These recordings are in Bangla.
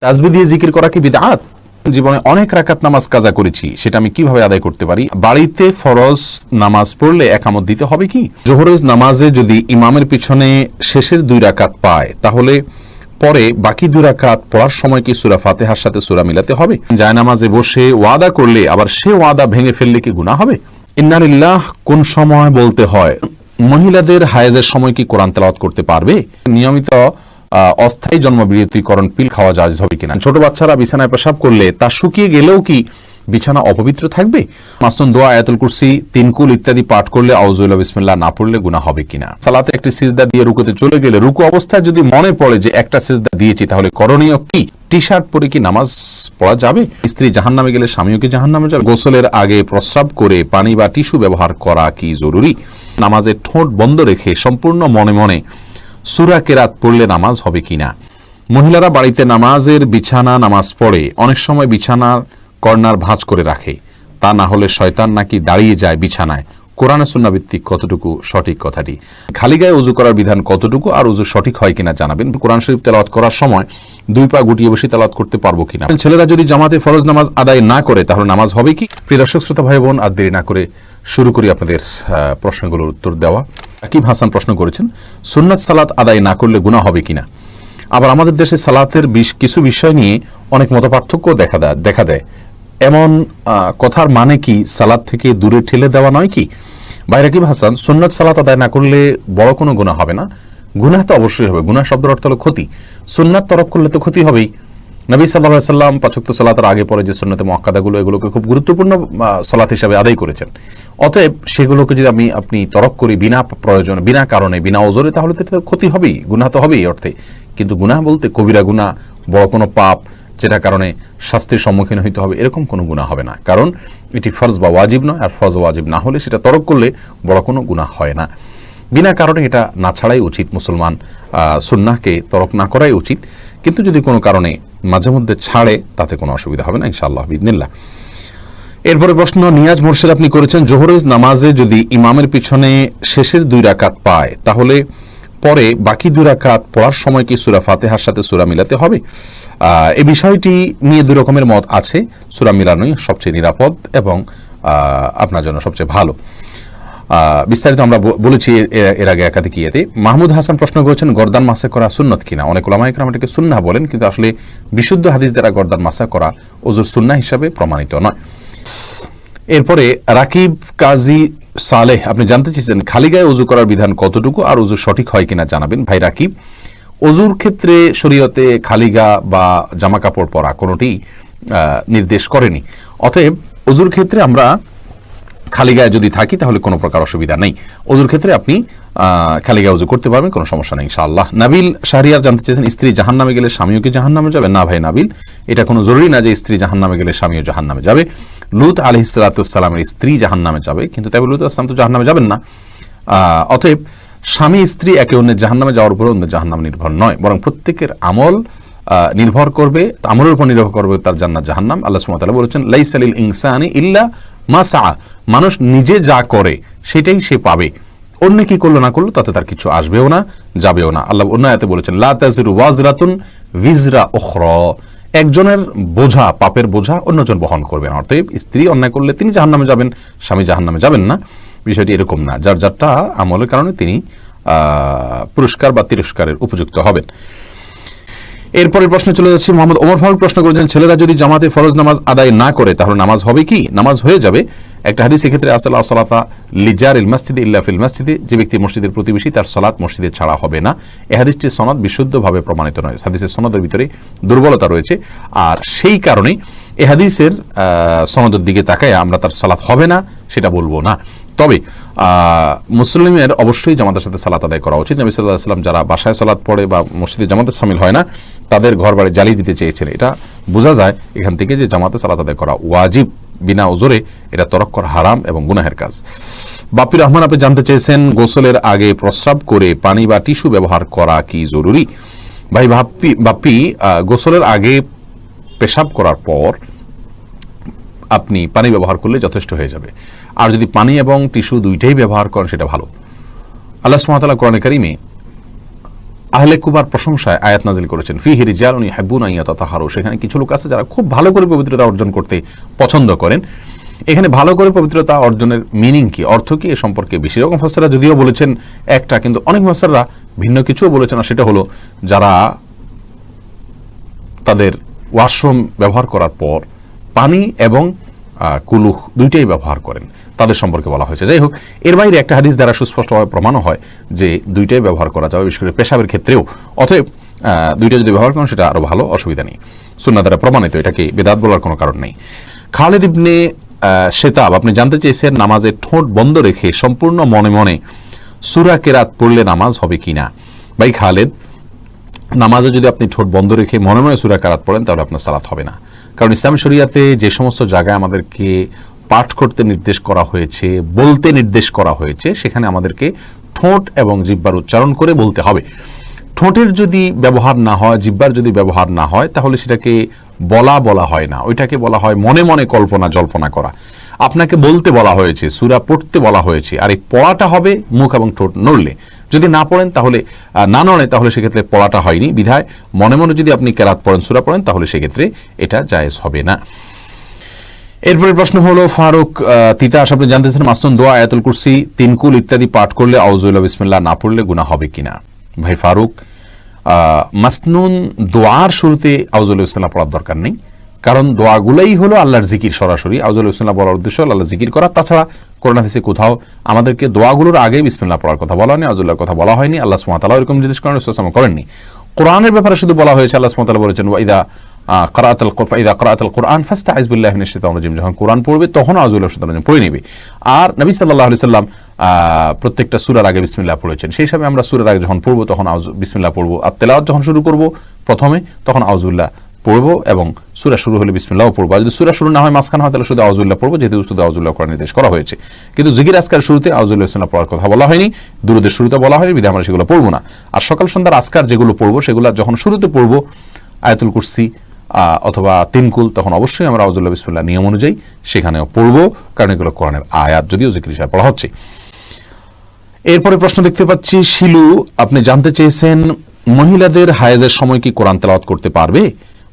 তাসবিহ দিয়ে জিকির করা কি বিদআত? জীবনে অনেক রাকাত নামাজ কাজা করেছি, সেটা আমি কিভাবে আদায় করতে পারি? বাড়িতে ফরজ নামাজ পড়লে একামত দিতে হবে কি? জোহরের নামাজে যদি ইমামের পিছনে শেষের 2 রাকাত পায়, তাহলে পরে বাকি 2 রাকাত পড়ার সময় কি সূরা ফাতিহার সাথে সূরা মিলাতে হবে? জায়নামাজে বসে ওয়াদা করলে আবার সে ওয়াদা ভেঙে ফেললে কি গুনাহ হবে? ইন্না লিল্লাহ কোন সময় বলতে হয়? মহিলাদের হায়েজের সময় কি কোরআন তেলাওয়াত করতে পারবে? নিয়মিত অস্থায়ী জন্মবিরতিকরণ পিল খাওয়া জায়েজ হবে কিনা? ছোট বাচ্চারা বিছানায় পেশাব করলে তা শুকিয়ে গেলেও কি বিছানা অপবিত্র থাকবে? মাসনুন দোয়া, আয়াতুল কুরসি, 3 কুল ইত্যাদি পাঠ করলে আউযুবিল্লাহি বিসমিল্লাহ না পড়লে গুনাহ হবে কিনা? সালাতে একটি সিজদা দিয়ে রুকুতে চলে গেলে রুকু অবস্থায় যদি মনে পড়ে যে একটা সিজদা দিয়েছি, তাহলে করণীয় কি? টি শার্ট পরে কি নামাজ পড়া যাবে? স্ত্রী জাহান্নামে গেলে স্বামীও কি জাহান্নামে যাবে? গোসলের আগে প্রস্রাব করে পানি বা টিস্যু ব্যবহার করা কি জরুরি? নামাজে ঠোঁট বন্ধ রেখে সম্পূর্ণ মনে মনে সূরা কেরাত পড়লে নামাজ হবে কিনা? মহিলারা বাড়িতে নামাজের বিছানা নামাজ পড়ে অনেক সময় বিছানার কর্নার ভাঁজ করে রাখে, তা না হলে শয়তান নাকি দাঁড়িয়ে যায় বিছানায়। কোরআন সুন্নাহ ভিত্তিক কতটুকু সঠিক কথাটি? খালি গায়ে উযু করার বিধান কতটুকু আর উযু সঠিক হয় কিনা জানাবেন। কোরআন শরীফ তেলাওয়াত করার সময় 2 পা গুটিয়ে বসে তেলাওয়াত করতে পারবো কিনা? ছেলেরা যদি জামাতে ফরজ নামাজ আদায় না করে তাহলে নামাজ হবে কি? প্রিয় দর্শক শ্রোতা ভাই বোন, আর দেরি না করে শুরু করি আপনাদের প্রশ্নগুলোর উত্তর দেওয়া। আকিব হাসান প্রশ্ন করেছেন, সুন্নাত সালাত আদায় না করলে গুনাহ হবে কিনা? আবার আমাদের দেশে সালাতের কিছু বিষয় নিয়ে অনেক মতপার্থক্য দেখা দেয়। এমন কথার মানে কি সালাত থেকে দূরে ঠেলে দেওয়া নয় কি? ভাই আকিব হাসান, সুন্নাত সালাত আদায় না করলে বড় কোনো গুনাহ হবে না। গুনাহ তো অবশ্যই হবে। গুনাহ শব্দের অর্থ হলো ক্ষতি। সুন্নাত তরক করলে তো ক্ষতি হবেই। নবী সাল্লাল্লাহু আলাইহি সাল্লাম 5 ওয়াক্ত সালাতের আগে পরে যে সুন্নাতে মুআক্কাদাগুলো, এগুলোকে খুব গুরুত্বপূর্ণ সালাত হিসেবে আদায় করেছেন। অতএব সেগুলোকে যদি আপনি তরক করি বিনা প্রয়োজনে, বিনা কারণে, বিনা ওজরে, তাহলে তো ক্ষতি হবেই, গুনাহ তো হবেই অর্থে। কিন্তু গুনাহ বলতে কবিরা গুনাহ, বড় কোনো পাপ যেটা কারণে শাস্তির সম্মুখীন হইতে হবে, এরকম কোনো গুনাহ হবে না। কারণ এটি ফরজ বা ওয়াজিব নয়, আর ফরজ ওয়াজিব না হলে সেটা তরক করলে বড় কোনো গুনাহ হয় না। বিনা কারণে এটা না ছাড়াই উচিত। মুসলমান সুন্নাহকে তরক না করাই উচিত। কিন্তু যদি কোনো কারণে মাঝে মধ্যে ছাড়ে, তাতে কোনো অসুবিধা হবে না ইনশাআল্লাহ বিইذনিল্লাহ। এরপরে প্রশ্ন নিয়াজ মোর্শেদ আপনি করেছেন, জোহরের নামাজে যদি ইমামের পিছনে শেষের 2 রাকাত পায়, তাহলে পরে বাকি 2 রাকাত পড়ার সময় কি সূরা ফাতিহার সাথে সূরা মিলাতে হবে? এই বিষয়টি নিয়ে 2 রকমের মত আছে। সূরা মিলানোই সবচেয়ে নিরাপদ এবং আপনার জন্য সবচেয়ে ভালো। বিস্তারিত আমরা বলেছি এর আগে একাধিক ইয়েতে। মাহমুদ হাসান প্রশ্ন করেছেন, গর্দান মাসা করা সুন্নত কিনা? অনেক উলামায়ে কেরাম এটাকে সুন্নাহ বলেন, কিন্তু আসলে বিশুদ্ধ হাদিস দ্বারা গর্দান মাসা করা ওযুর সুন্নাহ হিসাবে প্রমাণিত নয়। এরপরে রাকিব কাজী সালেহ আপনি জানতে চেয়েছেন, খালি গায়ে ওযু করার বিধান কতটুকু আর ওযু সঠিক হয় কিনা জানাবেন। ভাই রাকিব, ওযুর ক্ষেত্রে শরীয়তে খালি গা বা জামা কাপড় পরা কোনোটি নির্দেশ করেনি। অতএব ওযুর ক্ষেত্রে আমরা খালি গায়ে যদি থাকি তাহলে কোনো প্রকার অসুবিধা নেই। ওযুর ক্ষেত্রে আপনি খালি গায়ে ওযু করতে পারবেন, কোনো সমস্যা নেই ইনশাআল্লাহ। নাবিল শাহরিয়ার জানতে চেয়েছেন, স্ত্রী জাহান্নামে গেলে স্বামীও কি জাহান্নামে যাবে? না ভাই নাবিল, এটা কোনো জরুরি না যে স্ত্রী জাহান্নামে গেলে স্বামীও জাহান্নামে যাবে। লূত আলাইহিস সালাতু ওয়াস সালামের স্ত্রী জাহান্নামে যাবে, কিন্তু তবে লূত আলাইহিস সালাম তো জাহান্নামে যাবেন না। অতএব স্বামী স্ত্রী একে অন্যের জাহান্নামে যাওয়ার উপর অন্য জাহান্নাম নির্ভর নয়, বরং প্রত্যেকের আমল নির্ভর করবে, আমলের উপর নির্ভর করবে তার জান্নাত জাহান্নাম। আল্লাহ সুবহানাহু ওয়া তাআলা বলেছেন, লাইসা লিল ইনসানি ইল্লা মা সাআ, মানুষ নিজে যা করে সেটাই সে পাবে। অন্য কি করলো না করলো তাতে তার কিছু আসবেও না, যাবেও না। আল্লাহ অন্য আয়াতে বলেছেন, লা তাজিরু ওয়াজরাতুন ভিজরা উখরা, একজনের বোঝা, পাপের বোঝা অন্যজন বহন করবেন। অতএব স্ত্রী অন্যায় করলে তিনি জাহান্নামে যাবেন, স্বামী জাহান্নামে যাবেন না। বিষয়টি এরকম না, যার যারটা আমলের কারণে তিনি পুরস্কার বা তিরস্কারের উপযুক্ত হবেন। এরপরের প্রশ্নে চলে যাচ্ছি। মোহাম্মদ ওমর ফারুক প্রশ্ন করেছেন, ছেলেরা যদি জামাতে ফরজ নামাজ আদায় না করে তাহলে নামাজ হবে কি? নামাজ হয়ে যাবে। একটা হাদিস এক্ষেত্রে আছে, লা সালাতা লিজারিল মসজিদে ইল্লা ফিল মসজিদে, যে ব্যক্তি মসজিদের প্রতিবেশী তার সালাত মসজিদে ছাড়া হবে না। এই হাদিসটির সনদ বিশুদ্ধভাবে প্রমাণিত নয়, হাদিসের সনদের ভিতরে দুর্বলতা রয়েছে। আর সেই কারণে এই হাদিসের সনদের দিকে তাকায় আমরা তার সালাত হবে না সেটা বলবো না। তবে মুসলিমের অবশ্যই জামাতের সাথে সালাত আদায় করা উচিত। নবী সাল্লাল্লাহু আলাইহি ওয়াসাল্লাম যারা বাসায় সালাত পড়ে বা মসজিদে জামাতে শামিল হয় না, তাদের ঘর বাড়ি জ্বালিয়ে দিতে চেয়েছিলেন। এটা বোঝা যায় এখান থেকে যে জামাতে সালাত আদায় করা ওয়াজিব, বিনা ওজরে এটা তরক করা হারাম এবং গুনাহের কাজ। বাপ্পি রহমান আপনি জানতে চেয়েছেন, গোসলের আগে প্রস্রাব করে পানি বা টিস্যু ব্যবহার করা কি জরুরি? ভাই বাপ্পি, গোসলের আগে পেশাব করার পর আপনি পানি ব্যবহার করলে যথেষ্ট হয়ে যাবে। আর যদি পানি এবং টিস্যু দুইটাই ব্যবহার করেন সেটা ভালো। আল্লাহ সুবহানাহু ওয়া তাআলা কোরআনে কারীমে আহলে কুবার প্রশংসায় আয়াত নাজিল করেছেন, ফিহি রিজালুন ইউহিব্বুনা আন ইয়াতাতাহারু, সেখানে কিছু লোক আছে যারা খুব ভালো করে পবিত্রতা অর্জন করতে পছন্দ করেন। এখানে ভালো করে পবিত্রতা অর্জনের মিনিং কি, অর্থ কি, এ সম্পর্কে বেশি রকম মুফাসসিররা যদিও বলেছেন একটা, কিন্তু অনেক মুফাসসিররা ভিন্ন কিছুও বলেছেন। আর সেটা হলো যারা তাদের ওয়াশরুম ব্যবহার করার পর পানি এবং কুলুহ দুইটাই ব্যবহার করেন, তাদের সম্পর্কে বলা হয়েছে। যাই হোক, এর বাইরে একটা হাদিস দ্বারা সুস্পষ্টভাবে প্রমাণও হয় যে দুইটাই ব্যবহার করা যাবে, বিশেষ করে পেশাবের ক্ষেত্রেও। অতএব দুইটা যদি ব্যবহার করেন সেটা আরো ভালো, অসুবিধা নেই, সুন্নাহ দ্বারা প্রমাণিত, এটাকে বিদআত বলার কোনো কারণ নেই। খালিদ ইবনে শেতাব, আপনি জানতে চেয়েছেন নামাজে ঠোঁট বন্ধ রেখে সম্পূর্ণ মনে মনে সূরা কেরাত পড়লে নামাজ হবে কিনা। ভাই খালিদ, নামাজে যদি আপনি ঠোঁট বন্ধ রেখে মনে মনে সূরা কেরাত পড়েন তাহলে আপনার সালাত হবে না। কারণ ইসলামী শরিয়াতে যে সমস্ত জায়গায় আমাদেরকে পাঠ করতে নির্দেশ করা হয়েছে, বলতে নির্দেশ করা হয়েছে, সেখানে আমাদেরকে ঠোঁট এবং জিহ্বার উচ্চারণ করে বলতে হবে। ঠোঁটের যদি ব্যবহার না হয়, জিহ্বার যদি ব্যবহার না হয়, তাহলে সেটাকে বলা হয় না, ওইটাকে বলা হয় মনে মনে কল্পনা জল্পনা করা। আপনাকে বলতে বলা হয়েছে, সূরা পড়তে বলা হয়েছে, আর এই পড়াটা হবে মুখ এবং ঠোঁট নড়লে। যদি না পড়েন তাহলে না নড়ে, তাহলে সেক্ষেত্রে পড়াটা হয়নি। বিধায় মনে মনে যদি আপনি কেরাত পড়েন, সূরা পড়েন, তাহলে সেক্ষেত্রে এটা জায়েজ হবে না। এরপরে প্রশ্ন হলো ফারুক তিতাস, আপনি জানতেছেন মাসনুন দোয়া আয়াতুল কুরসি, তিনকুল ইত্যাদি পাঠ করলে আউযুবিল্লাহি বিসমিল্লাহ না পড়লে গুনাহ হবে কিনা। ভাই ফারুক, মাসনুন দোয়ার শুরুতে আউযুবিল্লাহি বিসমিল্লাহ পড়ার দরকার নেই, কারণ দোয়াগুলাই হলো আল্লাহর জিকির। সরাসরি আউযুবিল্লাহি বিসমিল্লাহ বলার উদ্দেশ্য আল্লাহর জিকির করা। তাছাড়া কোরআন হাদিসে কোথাও আমাদেরকে দোয়াগুলোর আগে বিসমিল্লাহ পড়ার কথা বলা হয়নি, আউযুবিল্লাহর কথা বলা হয়নি। আল্লাহ সুবহানাহু ওয়া তাআলা এরকম নির্দেশ করেননি। কোরআনের ব্যাপারে শুধু বলা হয়েছে, আল্লাহ সুবহানাহু ওয়া তাআলা বলেছেন ওয়াইদা ক্রাআতাল কুরআন ফাস্তাইজ বিল্লাহি মিনাশ শাইতানির রাজিম, যখন কোরআন পড়বে তখন আউযুবিল্লাহি মিনাশ শাইতানির রাজিম পড়ে নেবে। আর নবী সাল্লাল্লাহু আলাইহি সাল্লাম প্রত্যেকটা সূরার আগে বিসমিল্লাহ পড়েছেন। সেই হিসাবে আমরা সূরার আগে যখন পড়বো তখন বিসমিল্লাহ পড়বো, আর তেলাওয়াত যখন শুরু করব প্রথমে তখন আউযুবিল্লাহ পড়বো এবং সূরা শুরু হলে বিসমিল্লাহও পড়বো। আর যদি সূরা শুরু না হয়, মাঝখানে হয়, তাহলে শুধু আউযুবিল্লাহ পড়বো, যেহেতু শুধু আউযুবিল্লাহ করার নির্দেশ করা হয়েছে। কিন্তু জিকির আজকার শুরুতে আউযুবিল্লাহি বিসমিল্লাহ পড়ার কথা বলা হয়নি, দুরূদের শুরুতে বলা হয়নি, বিধায় আমরা সেগুলো পড়বো না। আর সকাল সন্ধ্যার আজকার যেগুলো পড়বো সেগুলো যখন শুরুতে পড়বো আয়াতুল কুরসি অথবা তিনকুল, তখন অবশ্যই আমরা আউযুবিল্লাহি বিসমিল্লাহ নিয়ম অনুযায়ী সেখানেও পড়বো, কারণ এগুলো কোরআনের আয়াত, যদিও জিকির হিসেবে পড়া হচ্ছে। এরপরে প্রশ্ন দেখতে পাচ্ছি শিলু, আপনি জানতে চেয়েছেন মহিলাদের হায়েজের সময় কি কোরআন তেলাওয়াত করতে পারবে।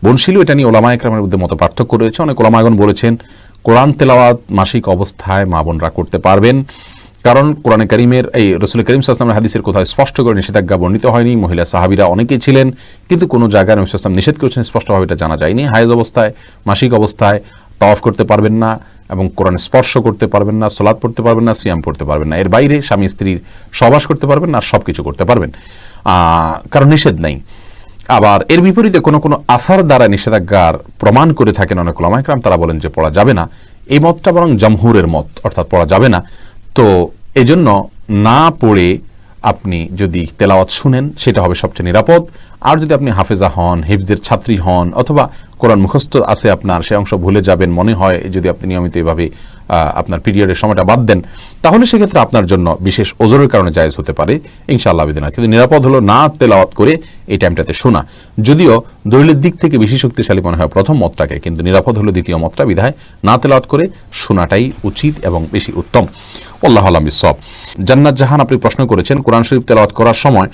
বোন শিলু, এটা নিয়ে উলামায়ে কেরামের মধ্যে মত পার্থক্য রয়েছে। অনেক উলামাগণ বলেছেন কোরআন তেলাওয়াত মাসিক অবস্থায় মা বোনরা করতে পারবেন, কারণ কোরআনে কারীমের এই রাসূল করিম সাল্লাল্লাহু আলাইহি ওয়াসাল্লামের হাদিসের কোথাও স্পষ্ট করে নিষেধাজ্ঞা বর্ণিত হয়নি। মহিলা সাহাবীরা অনেকেই ছিলেন, কিন্তু কোনো জায়গায় নবী সাল্লাল্লাহু আলাইহি ওয়াসাল্লাম নিষেধ করেছেন স্পষ্টভাবে এটা জানা যায়নি। হায়েজ অবস্থায়, মাসিক অবস্থায় তাওয়াফ করতে পারবেন না এবং কোরআন স্পর্শ করতে পারবেন না, সালাত পড়তে পারবেন না, সিয়াম পড়তে পারবেন না। এর বাইরে স্বামী স্ত্রীর সহবাস করতে পারবেন না, আর সবকিছু করতে পারবেন, কারণ নিষেধ নাই। আবার এর বিপরীতে কোনো কোনো আসার দ্বারা নিষেধাজ্ঞার প্রমাণ করে থাকেন অনেক উলামায়ে কেরাম, তারা বলেন যে পড়া যাবে না। এই মতটা বরং জমহুরের মত, অর্থাৎ পড়া যাবে না। তো এজন্য না পড়ে আপনি যদি তেলাওয়াত শুনেন সেটা হবে সবচেয়ে নিরাপদ। আর যদি আপনি হাফেজা হন, হিফজের ছাত্রী হন, অথবা কোরআন মুখস্থ আছে আপনার, সে অংশ ভুলে যাবেন মনে হয়, যদি আপনি নিয়মিত এভাবে আপনার পিরিয়ডের সময়টা বাদ দেন, তাহলে সেক্ষেত্রে আপনার জন্য বিশেষ ওজরের কারণে জায়েজ হতে পারে ইনশাআল্লাহ বিদিনা। কিন্তু নিরাপদ হলো না তেলাওয়াত করে এই টাইমটাতে শোনা। যদিও দলিলের দিক থেকে বেশি শক্তিশালী মনে হয় প্রথম মতটাকে, কিন্তু নিরাপদ হলো দ্বিতীয় মতটা, বিধায় না তেলাওয়াত করে শোনাটাই উচিত এবং বেশি উত্তম। আল্লাহু আ'লাম বিসওয়াব। জান্নাত জাহান, আপনি প্রশ্ন করেছেন কোরআন শরীফ তেলাওয়াত করার সময়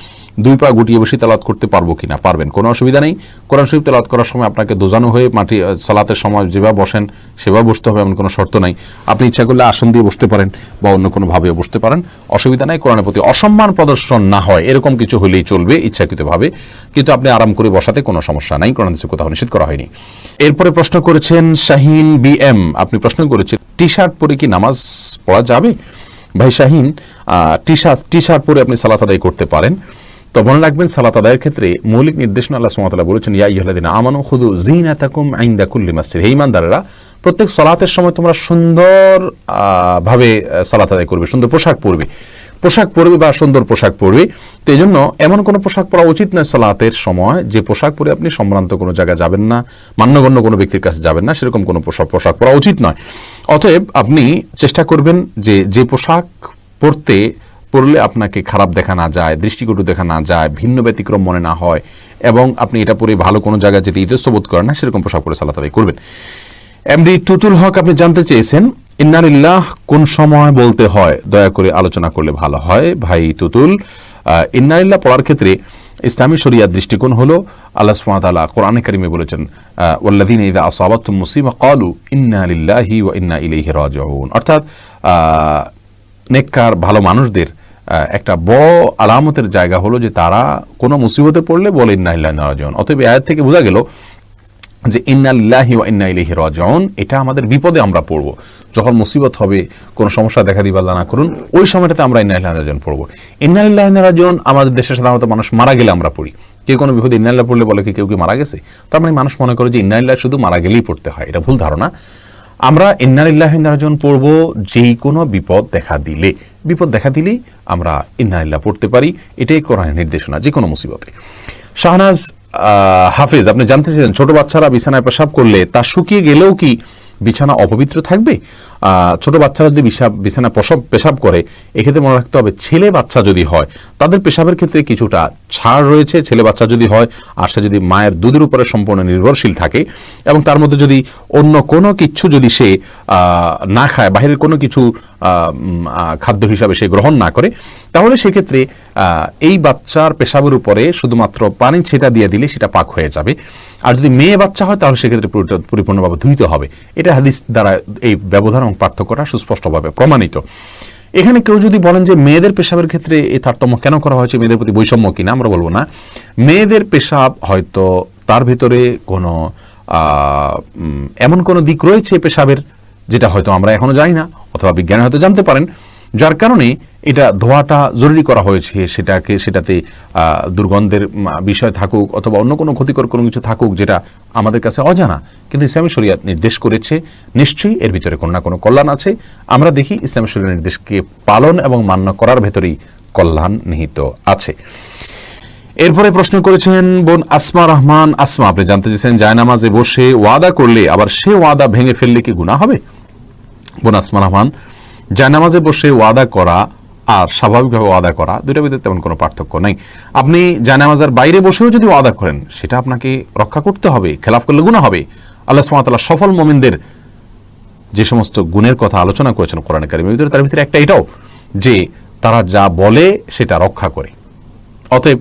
দুই পা গুটিয়ে বসে তেলাওয়াত করতে পারবো কিনা। পারবেন, কোনো অসুবিধা নেই। কোরআন শরীফ তেলাওয়াত করার সময় আপনাকে দোজানো হয়ে মাটি সালাতের সময় যেভাবে বসেন সেভাবে বসতে হবে এমন কোনো শর্ত নাই। আপনি ইচ্ছা করলে আসন দিয়ে বসতে পারেন বা অন্য কোনো ভাবেও বসতে পারেন, অসুবিধা নাই। কোরআনের প্রতি অসম্মান প্রদর্শন না হয় এরকম কিছু হলেই চলবে ইচ্ছাকৃতভাবে, কিন্তু আপনি আরাম করে বসাতে কোনো সমস্যা নাই, কোরআন হাদিসে কোথাও নিষেধ করা হয়নি। এরপরে প্রশ্ন করেছেন শাহিন বিএম, আপনি প্রশ্ন করেছেন টি শার্ট পরে কি নামাজ পড়া যাবে। ভাই শাহিন, টি শার্ট পরে আপনি সালাত আদায় করতে পারেন। তো মনে রাখবেন সালাত আদায়ের ক্ষেত্রে মৌলিক নির্দেশনা আল্লাহ সুবহানাহু ওয়া তাআলা বলেছেন ইয়া আইয়ুহাল্লাযীনা আমানু খুযু যিনাতাকুম ইনদা কুল্লি মাসজিদ। হে ঈমানদাররা, প্রত্যেক সালাতের সময় তোমরা সুন্দর ভাবে সালাত আদায় করবে, সুন্দর পোশাক পরবে বা সুন্দর পোশাক পরবে। তো এই জন্য এমন কোনো পোশাক পরা উচিত নয় সালাতের সময় যে পোশাক পরে আপনি সম্ভ্রান্ত কোনো জায়গায় যাবেন না, মান্যগণ্য কোনো ব্যক্তির কাছে যাবেন না, সেরকম কোনো পোশাক পরা উচিত নয়। অতএব আপনি চেষ্টা করবেন যে পোশাক পরলে আপনাকে খারাপ দেখা না যায়, দৃষ্টিকটু দেখা না যায়, ভিন্ন ব্যতিক্রম মনে না হয়, এবং আপনি এটা পরে ভালো কোনো জায়গায় যেতে ইতস্তবোধ করেন না, সেরকম পোশাক পরে সালাত আদায় করবেন। এমডি টুটুল হক, আপনি জানতে চেয়েছেন ইন্না লিল্লাহ কোন সময় বলতে হয়, দয়া করে আলোচনা করলে ভালো হয়। ভাই টুটুল, ইন্না লিল্লাহ পড়ার ক্ষেত্রে ইসলামী শরিয়ার দৃষ্টিকোণ হলো আল্লাহ সুবহানাহু ওয়া তাআলা কোরআনে কারিমে বলেছেন ওয়াল্লাযীনা ইযা আসাবাতুহুম মুসিবা ক্বালু ইন্না লিল্লাহি ওয়া ইন্না ইলাইহি রাজিউন, অর্থাৎ নেককার ভালো মানুষদের একটা বড় আলামতের জায়গা হলো যে তারা কোনো মুসিবতে পড়লে বলে ইন্না লিল্লাহি ওয়া ইন্না রাজিউন। অতএব এই আয়াত থেকে বোঝা গেল যে ইন্না লিল্লাহি ওয়া ইন্না ইলাইহি রাজিউন এটা আমাদের বিপদে আমরা পড়ব, যখন মুসিবত হবে, কোনো সমস্যা দেখা দিবে আল্লাহ না করুন, ওই সময়টাতে আমরা ইন্না লিল্লাহি ওয়া ইন্না ইলাইহি রাজিউন পড়ব। ইন্না লিল্লাহি ওয়া ইন্না ইলাইহি রাজিউন আমাদের দেশে সাধারণত মানুষ মারা গেলে আমরা পড়ি। কেউ কোনো বিপদে ইন্না লিল্লাহি পড়লে বলে কি কেউ কি মারা গেছে? তার মানে মানুষ মনে করে যে ইন্না লিল্লাহি শুধু মারা গেলেই পড়তে হয়। এটা ভুল ধারণা। আমরা ইন্না লিল্লাহি ওয়া ইন্না ইলাইহি রাজিউন পড়ব যেই কোনো বিপদ দেখা দিলেই আমরা ইন্না লিল্লাহি পড়তে পারি। এটাই কোরআনের নির্দেশনা যে কোনো মুসিবতে। শাহনাজ হাফেজ, আপনি জানতে চাইছেন ছোট বাচ্চারা বিছানায় পেশাব করলে তা শুকিয়ে গেলেও কি বিছানা অপবিত্র থাকবে? ছোট বাচ্চারা যদি বিছানায় পেশাব করে, এক্ষেত্রে মনে রাখতে হবে ছেলে বাচ্চা যদি হয় তাদের পেশাবের ক্ষেত্রে কিছুটা ছাড় রয়েছে। ছেলে বাচ্চা যদি হয় আর সে যদি মায়ের দুধের উপরে সম্পূর্ণ নির্ভরশীল থাকে এবং তার মধ্যে যদি অন্য কোনো কিছু যদি সে না খায়, বাহিরের কোনো কিছু খাদ্য হিসাবে সে গ্রহণ না করে, তাহলে সেক্ষেত্রে এই বাচ্চার পেশাবের উপরে শুধুমাত্র পানি ছেটা দিয়ে দিলে সেটা পাক হয়ে যাবে। আর যদি মেয়ে বাচ্চা হয় তাহলে সেক্ষেত্রে পরিপূর্ণভাবে ধুইতে হবে। এটা হাদিস দ্বারা এই ব্যবধান এবং পার্থক্যটা সুস্পষ্টভাবে প্রমাণিত। এখানে কেউ যদি বলেন যে মেয়েদের পেশাবের ক্ষেত্রে এই তারতম্য কেন করা হয়েছে, মেয়েদের প্রতি বৈষম্য কিনা, আমরা বলবো না। মেয়েদের পেশাব হয়তো তার ভিতরে কোনো এমন কোনো দিক রয়েছে পেশাবের যেটা হয়তো আমরা এখনো জানি না, অথবা বিজ্ঞানী হয়তো জানতে পারেন, যার কারণে এটা ধোয়াটা জরুরি করা হয়েছে। সেটাতে দুর্গন্ধের বিষয় থাকুক অথবা অন্য কোনো ক্ষতিকর কোনো কিছু থাকুক যেটা আমাদের কাছে অজানা, কিন্তু ইসলামী শরিয়াত নির্দেশ করেছে, নিশ্চয়ই এর ভিতরে কোনো না কোনো কল্যাণ আছে। আমরা দেখি ইসলামী শরিয়ার নির্দেশকে পালন এবং মান্য করার ভেতরেই কল্যাণ নিহিত আছে। এরপরে প্রশ্ন করেছেন বোন আসমা রহমান আসমা, আপনি জানতে চেয়েছেন জায়নামাজে বসে ওয়াদা করলে আবার সে ওয়াদা ভেঙে ফেললে কি গুনাহ হবে? বোন আসমা রহমান, জায়নামাজে বসে ওয়াদা করা আর স্বাভাবিকভাবে ওয়াদা করা দুইটার ভিতরে তেমন কোনো পার্থক্য নেই। আপনি জায়নামাজের বাইরে বসেও যদি ওয়াদা করেন সেটা আপনাকে রক্ষা করতে হবে, খেলাফ করলে গুনাহ হবে। আল্লাহ সুবহানাহু ওয়া তাআলা সফল মুমিনদের যে সমস্ত গুণের কথা আলোচনা করেছেন কোরআনে কারিমের ভিতরে, তার ভিতরে একটা এটাও যে তারা যা বলে সেটা রক্ষা করে। অতএব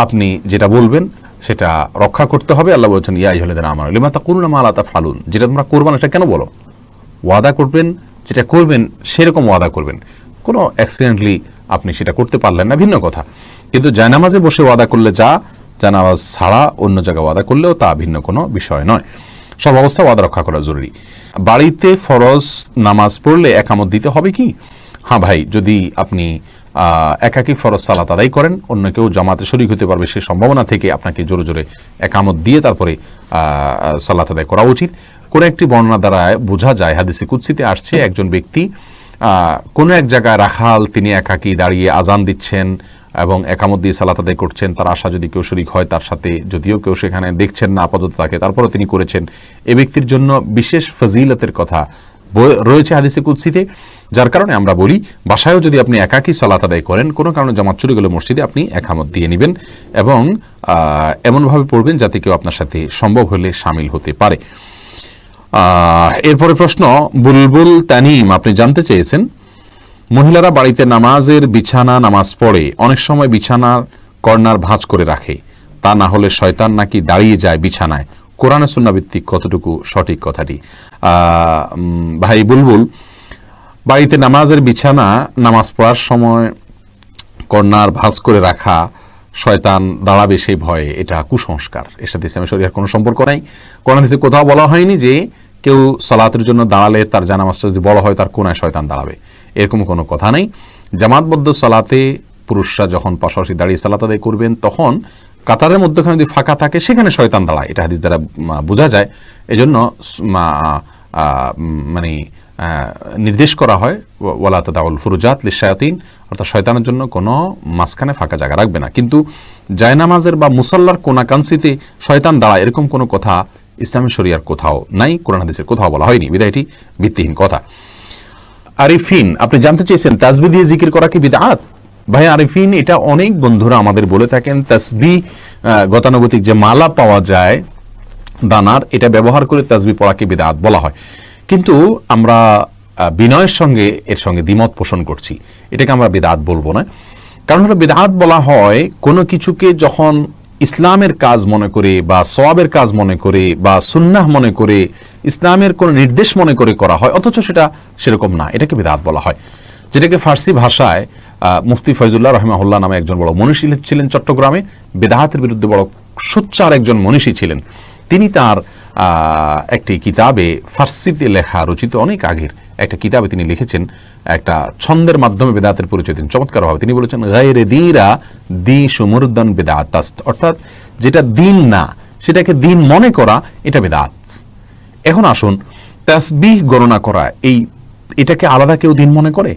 আপনি যেটা বলবেন সেটা রক্ষা করতে হবে। আল্লাহ বলছেন ইয়া আইয়ুহাল্লাযীনা আমানু লিমা তাকুলুনা মা লা তাফআলুন, যেটা তোমরা করবে না সেটা কেন বলো? ওয়াদা করবেন, যেটা করবেন সেরকম ওয়াদা করবেন। কোনো অ্যাক্সিডেন্টলি আপনি সেটা করতে পারলেন না, ভিন্ন কথা, কিন্তু জায়নামাজে বসে ওয়াদা করলে যা, জায়নামাজ ছাড়া অন্য জায়গায় ওয়াদা করলেও তা ভিন্ন কোনো বিষয় নয়। সব অবস্থা ওয়াদা রক্ষা করা জরুরি। বাড়িতে ফরজ নামাজ পড়লে একামত দিতে হবে কি? হ্যাঁ ভাই, যদি আপনি একাকী ফরজ সালাত আদায় করেন, অন্য কেউ জামাতে শরীক হতে পারবে সে সম্ভাবনা থেকে আপনাকে জোরে জোরে একামত দিয়ে তারপরে সালাত আদায় করা উচিত। কোনো একটি বর্ণনা দ্বারা বোঝা যায়, হাদিসে কুদসিতে আসছে, একজন ব্যক্তি কোনো এক জায়গায় রাখাল, তিনি একাকী দাঁড়িয়ে আজান দিচ্ছেন এবং একামত দিয়ে সালাত আদায় করছেন। তার আশা যদি কেউ শরীক হয় তার সাথে, যদিও কেউ সেখানে দেখছেন না আপাতত তাকে, তারপরও তিনি করেছেন, এ ব্যক্তির জন্য বিশেষ ফজিলতের কথা রয়েছে হাদিসে কুদসিতে। যার কারণে আমরা বলি বাসায়ও যদি আপনি একাকী সালাত আদায় করেন, কোনো কারণে জামাত চলে গেলে মসজিদে আপনি একামত দিয়ে নেবেন এবং এমনভাবে পড়বেন যাতে কেউ আপনার সাথে সম্ভব হলে শামিল হতে পারে। এরপরে প্রশ্ন বুলবুল তানিম, আপনি জানতে চেয়েছেন মহিলারা বাড়িতে নামাজ পড়ে অনেক সময় বিছানার কর্নার ভাঁজ করে রাখে, তা না হলে শয়তান নাকি দাঁড়িয়ে যায় বিছানায়, কোরআন সুন্নাহ ভিত্তিক কতটুকু সঠিক কথাটি? ভাই বুলবুল, বাড়িতে নামাজ পড়ার সময় কর্নার ভাঁজ করে রাখা, শয়তান দাঁড়াবে সেই ভয়ে, এটা কুসংস্কার। এর সাথে ইসলামের শরীয়তের কোনো সম্পর্ক নাই। কোরআন হাদিসে কোথাও বলা হয়নি যে কেউ সালাতের জন্য দাঁড়ালে তার জানামাজটা যদি বড় হয় তার কোনায় শয়তান দাঁড়াবে, এরকম কোনো কথা নেই। জামাতবদ্ধ সালাতে পুরুষরা যখন পাশাপাশি দাঁড়িয়ে সালাত আদায় করবেন তখন কাতারের মধ্যখানে যদি ফাঁকা থাকে সেখানে শয়তান দাঁড়ায়, এটা হাদিস দ্বারা বোঝা যায়। এজন্য মানে নির্দেশ করা হয় ওয়ালা তাদাউল ফুরুজাত লিশায়াতিন, অর্থাৎ শয়তানের জন্য কোনো মাঝখানে ফাঁকা জায়গা রাখবে না। কিন্তু জায়নামাজের বা মুসাল্লার কোনাকাংশিতে শয়তান দাঁড়ায় এরকম কোনো কথা ইসলামী শরিয়ার কোথাও নাই, কোরআন হাদিসের কোথাও বলা হয়নি, বিধায় এটি ভিত্তিহীন কথা। আরিফিন, আপনি জানতে চেয়েছেন তাসবিহ দিয়ে জিকির করা কি বিদআত? ভাই আরিফিন, এটা অনেক বন্ধুরা আমাদের বলে থাকেন, তাসবিহ গতানুগতিক যে মালা পাওয়া যায় দানার, এটা ব্যবহার করে তাসবিহ পড়াকে বিদআত বলা হয়। কিন্তু আমরা বিনয়ের সঙ্গে এর সঙ্গে দ্বিমত পোষণ করছি, এটাকে আমরা বিদআত বলবো না। কারণ হলো বিদআত বলা হয় কোনো কিছুকে যখন ইসলামের কাজ মনে করে বা সওয়াবের কাজ মনে করে বা সুন্নাহ মনে করে ইসলামের কোন নির্দেশ মনে করে করা হয়, অথচ সেটা সেরকম না, এটাকে বিদআত বলা হয়। যেটাকে ফার্সি ভাষায় মুফতি ফয়জুল্লাহ রহমাহুল্লাহ নামে একজন বড় মনীষী ছিলেন চট্টগ্রামে, বিদআতের বিরুদ্ধে বড় সোচ্চার একজন মনীষী ছিলেন। তিনি তার একটি কিতাবে, ফার্সিতে লেখা রচিত অনেক আগের একটা কিতাবে তিনি লিখেছেন, একটা ছন্দের মাধ্যমে বেদাতের পরিচয় দিন চমৎকারভাবে। তিনি বলেছেন গায়রে দীরা দি সুমুরদান বেদাতাস্ত, অর্থাৎ যেটা দিন না সেটাকে দিন মনে করা, এটা বেদাত। এখন আসুন, তাসবিহ গণনা করা, এটাকে আলাদা কেউ দিন মনে করে?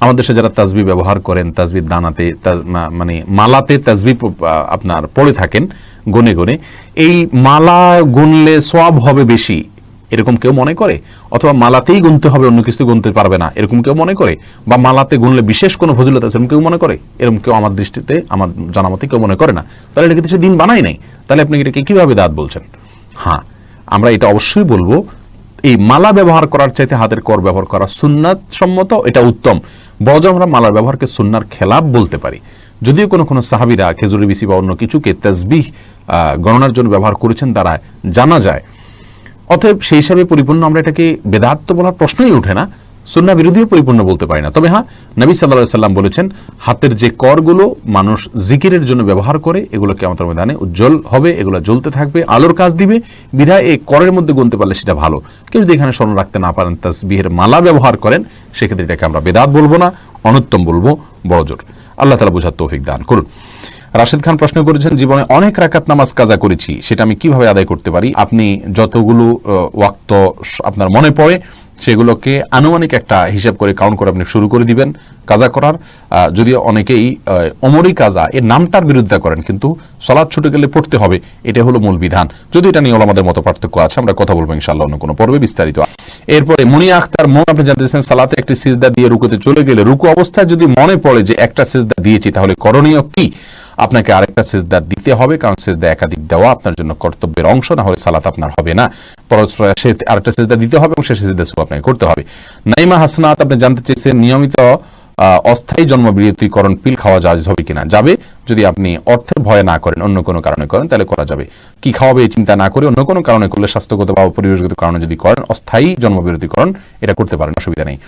আমাদের দেশে যারা তাসবিহ ব্যবহার করেন, তাসবিহ দানাতে মানে মালাতে তাসবিহ আপনার পড়ে থাকেন গুনে গুনে, এই মালা গুনলে সওয়াব হবে বেশি, এরকম কেউ মনে করে? অথবা মালাতেই গুনতে হবে, অন্য কিছু গুনতে পারবে না, এরকম কেউ মনে করে? বা মালাতে গুনলে বিশেষ কোনো ফজিলত আছে, এরকম কেউ মনে করে? এরকম কেউ আমার দৃষ্টিতে, আমার জানামতে কেউ মনে করে না। তাহলে এটা সে দিন বানাই নাই, তাহলে আপনি এটাকে কিভাবে দাঁত বলছেন? হ্যাঁ, আমরা এটা অবশ্যই বলবো, এই মালা ব্যবহার করার চাইতে হাতের কর ব্যবহার করা সুন্নাত সম্মত, এটা উত্তম। বরং আমরা মালার ব্যবহারকে সুন্নার খেলাফ বলতে পারি। যদিও কোনো কোনো সাহাবীরা খেজুরি বিসি বা অন্য কিছুকে তাসবিহ গণনার জন্য ব্যবহার করেছেন, দ্বারা জানা যায়। অতএব সেই হিসাবে পরিপূর্ণ আমরা এটাকে বেদাত তো বলার প্রশ্নই ওঠে না, সুন্নাহ বিরোধীও পরিপূর্ণ বলতে পারি না। তবে হ্যাঁ, নবী সাল্লাল্লাহু আলাইহি সাল্লাম বলেছেন, হাতের যে করগুলো মানুষ জিকিরের জন্য ব্যবহার করে, এগুলো কিয়ামতের ময়দানে উজ্জ্বল হবে, এগুলো জ্বলতে থাকবে, আলোর কাজ দিবে। বিধায় এই করের মধ্যে গুনতে পারলে সেটা ভালো। কেউ যদি এখানে স্মরণ রাখতে না পারেন, তাসবিহের মালা ব্যবহার করেন, সেক্ষেত্রে এটাকে আমরা বেদাত বলবো না, অনুত্তম বলবো, বড়জোর। আল্লাহ তাআলা বোঝার তৌফিক দান করুন। রাশেদ খান প্রশ্ন করেছেন, জীবনে অনেক রাকাত নামাজ কাজা করেছি, সেটা আমি কিভাবে আদায় করতে পারি? আপনি যতগুলো ওয়াক্ত আপনার মনে পড়ে সেগুলোকে আনুমানিক একটা হিসাব করে কাউন্ট করে আপনি শুরু করে দিবেন কাজা করার। যদিও অনেকেই ওমরি কাজা এর নামটার বিরুদ্ধে করেন, কিন্তু সালাত ছুটে গেলে পড়তে হবে, এটা হলো মূল বিধান। যদি এটা নিয়ে ওলামাদের মতো পার্থক্য আছে, আমরা কথা বলবো ইনশাআল্লাহ অন্য কোনো পর্বে বিস্তারিত। এরপরে মুনিয়া আখতার মন, আপনি জানতেছেন সালাতে একটি সিজদা দিয়ে রুকুতে চলে গেলে রুকু অবস্থায় যদি মনে পড়ে যে একটা সিজদা দিয়েছি, তাহলে করণীয় কি? আপনাকে আরেকটা সিজদা দিতে হবে, কারণ সিজদা একাধিক দেওয়া আপনার জন্য কর্তব্যের অংশ, না হলে সালাত আপনার হবে না। পরস্পর আরেকটা সিজদা দিতে হবে এবং সেই সিজদা সুবহান আপনাকে করতে হবে। নাইমা হাসনাত, আপনি জানতে চেয়েছেন নিয়মিত অস্থায়ী জন্মবিরতিকরণ পিল খাওয়া জায়েজ হবে কিনা? যাবে, যদি আপনি অর্থের ভয়ে না করেন, অন্য কোনো কারণে করেন, তাহলে করা যাবে। কি খাওয়াবে এই চিন্তা না করে অন্য কোনো কারণে করলে, স্বাস্থ্যগত বা পরিবেশগত কারণে যদি করেন, অস্থায়ী জন্মবিরতিকরণ এটা করতে পারেন, অসুবিধা নেই।